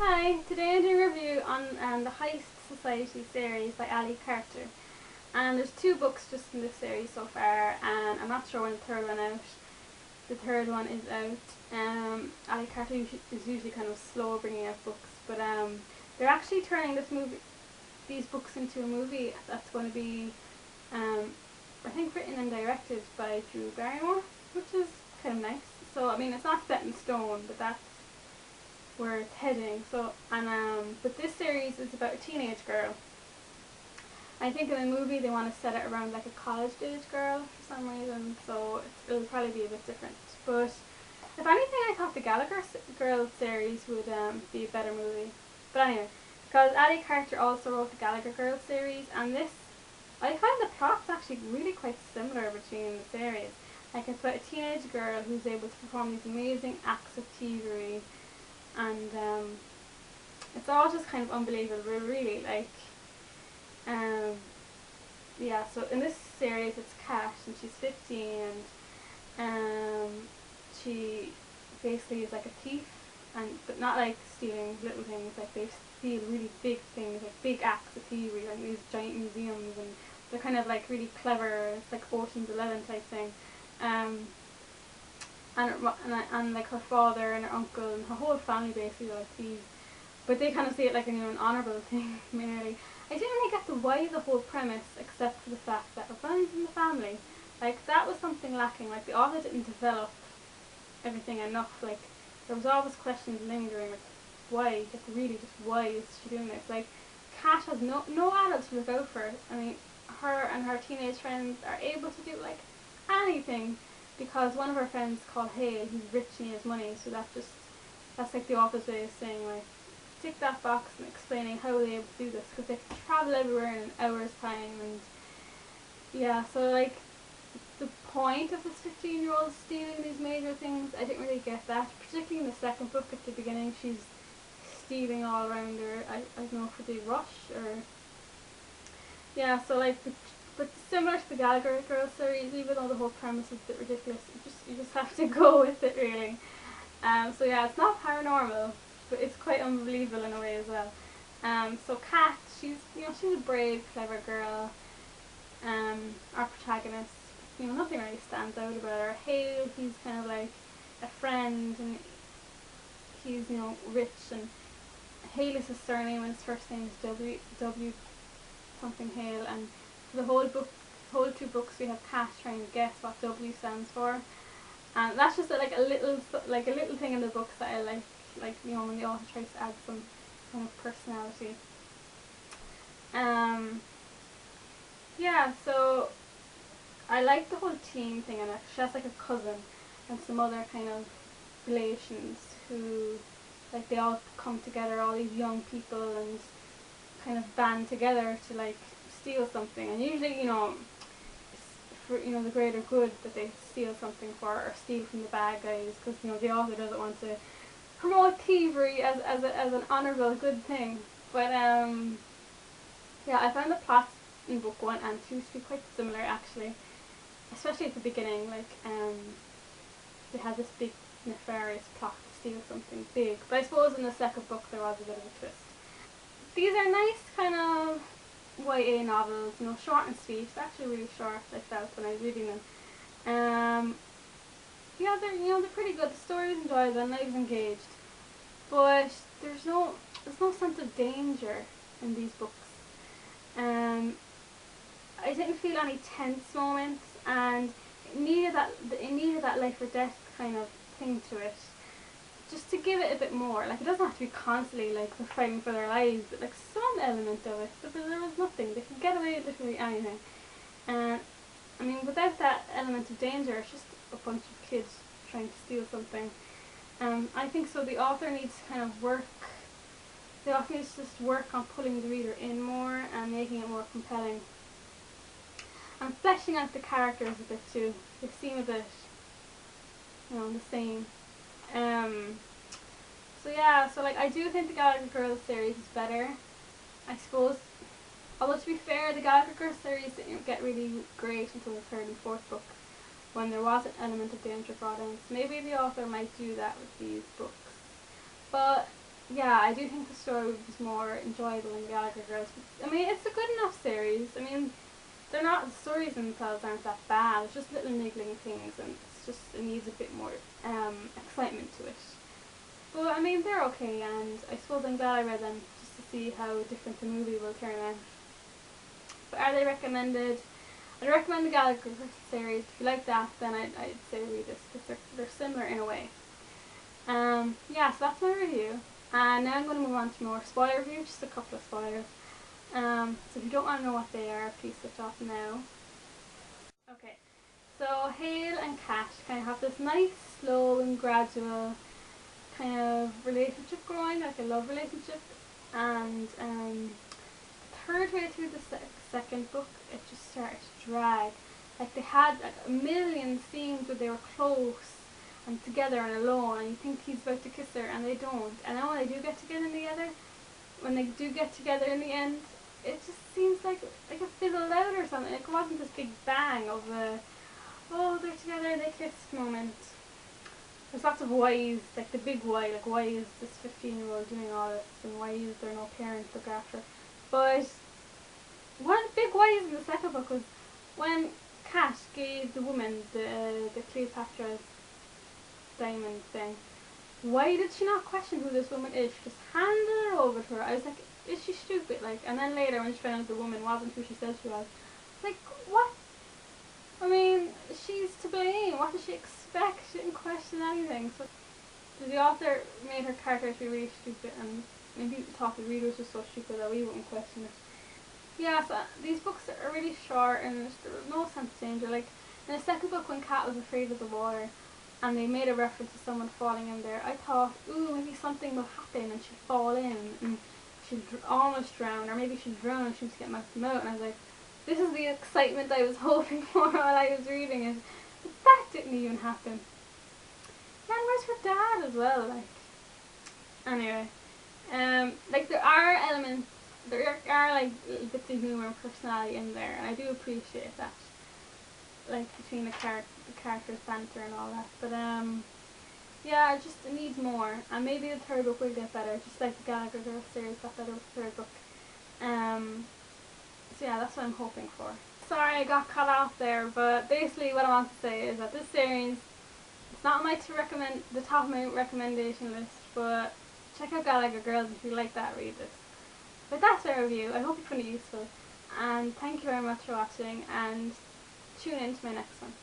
Hi, today I'm doing a review on the Heist Society series by Ali Carter. And there's two books just in this series so far, and I'm not sure when the third one out. The third one is out. Ali Carter is usually kind of slow bringing out books, but they're actually turning these books into a movie that's going to be, I think, written and directed by Drew Barrymore, which is kind of nice. So I mean, it's not set in stone, but that's where it's heading. But this series is about a teenage girl. I think in the movie they want to set it around like a college age girl for some reason, so it'll probably be a bit different. But if anything, I thought the Gallagher Girls series would be a better movie. But anyway, because Ali Carter also wrote the Gallagher Girls series, and this, I find the plot's actually really quite similar between the series. Like, it's about a teenage girl who's able to perform these amazing acts of thievery, and it's all just kind of unbelievable, really. Like, um, yeah. So in this series, it's Kat, and she's 15, and she basically is like a thief, but not like stealing little things. Like, they steal really big things, like big acts of thievery, like these giant museums, and they're kind of like really clever. It's like Ocean's 11 type thing. Um, and like her father and her uncle and her whole family basically are thieves, but they kind of see it like an honourable thing. Merely, I didn't really get the why the whole premise, except for the fact that it runs in the family. Like, that was something lacking. Like, the author didn't develop everything enough. Like, there was always questions lingering. Like, why? Like, really, just why is she doing this? Like, Kat has no adults to look out for her. I mean, her and her teenage friends are able to do like anything because one of her friends called Hale, he's rich and he has money, so that's like the author's way of saying, like, tick that box and explaining how they're able to do this, because they can travel everywhere in an hour's time. And yeah, so like, the point of this 15-year-old stealing these major things, I didn't really get that, particularly in the second book. At the beginning, she's stealing all around her. I don't know if they rush or, yeah. So like, but similar to the Gallagher Girls series, even though the whole premise is a bit ridiculous, you just have to go with it, really. So yeah, it's not paranormal, but it's quite unbelievable in a way as well. So Kat, she's a brave, clever girl. Our protagonist, nothing really stands out about her. Hale, he's kind of like a friend, and he's rich, and Hale is his surname, and his first name is W something Hale. And for the whole two books, we have Kat trying to guess what W stands for. And that's just like a little thing in the books that I like when the author tries to add some kind of personality. Yeah, so I like the whole team thing, and she has like a cousin and some other kind of relations who, like, they all come together, all these young people, and kind of band together to like steal something. And usually, for the greater good that they steal something for, or steal from the bad guys, because the author doesn't want to promote thievery as an honourable good thing. But yeah, I found the plots in book 1 and 2 to be quite similar, actually, especially at the beginning. Like, they had this big nefarious plot to steal something big, but I suppose in the second book there was a bit of a twist. These are nice kind of YA novels, short and sweet. It's actually really short, I felt, when I was reading them. Yeah, they're pretty good. The story is enjoyable and I was engaged, but there's no sense of danger in these books. Um, I didn't feel any tense moments, and it needed that life or death kind of thing to it, just to give it a bit more. Like, it doesn't have to be constantly like they're fighting for their lives, but like some element of it. But there was nothing. They could get away with literally anything. And I mean, without that element of danger, it's just a bunch of kids trying to steal something. I think so. The author needs to kind of work. The author needs to just work on pulling the reader in more and making it more compelling, and fleshing out the characters a bit too. They seem a bit, the same. Um, so yeah, so like, I do think the Gallagher Girls series is better, I suppose. Although, to be fair, the Gallagher Girls series didn't get really great until the third and fourth book, when there was an element of danger brought in. So maybe the author might do that with these books. But yeah, I do think the story was more enjoyable in Gallagher Girls. I mean, it's a good enough series. I mean, they're not, the stories themselves aren't that bad. It's just little niggling things, and it's just, it needs a bit more excitement to it. But I mean, they're okay, and I suppose I'm glad I read them just to see how different the movie will turn out. But are they recommended? I'd recommend the Gallagher series. If you like that, then I'd say read this because they're similar in a way. Yeah, so that's my review. And now I'm going to move on to more spoiler review, just a couple of spoilers. So if you don't want to know what they are, please switch off now. Okay, so Hale and Kat kind of have this nice, slow and gradual kind of relationship growing, like a love relationship. And third way through the second book, it just started to drag. Like they had like a million scenes where they were close and together and alone, and you think he's about to kiss her, and they don't. And then when they do get together, when they do get together in the end, it just seems like it fizzled out or something. Like it wasn't this big bang of a oh they're together, they kissed moment. There's lots of whys, like the big why, like why is this 15-year-old doing all this, and why is there no parent to look after her? But one of the big whys in the second book was when Kat gave the woman the Cleopatra's diamond thing. Why did she not question who this woman is? She just handed it over to her. I was like, is she stupid? Like, and then later when she found out the woman wasn't who she said she was, like, what? I mean, she's to blame. What did she expect? She didn't question anything. So the author made her character to be really stupid, and maybe thought the readers were so stupid that we wouldn't question it. Yeah, so these books are really short, and there was no sense of danger. Like in the second book, when Kat was afraid of the water, and they made a reference to someone falling in there, I thought, ooh, maybe something will happen and she'll fall in and she'll almost drown, or maybe she'll drown and she'll just get knocked out. And I was like, this is the excitement I was hoping for while I was reading it. But that didn't even happen. And where's her dad as well? Like, anyway, like there are like bits of humour and personality in there, and I do appreciate that. Like between the characters banter and all that, but yeah, it needs more, and maybe the third book will get better, just like the Gallagher Girls series got better with the third book. Um, so yeah, that's what I'm hoping for. Sorry I got cut off there, but basically what I want to say is that this series, it's not my the top of my recommendation list, but check out Gallagher Girls if you like that, read this. But that's our review. I hope you found it useful, and thank you very much for watching, and tune in to my next one.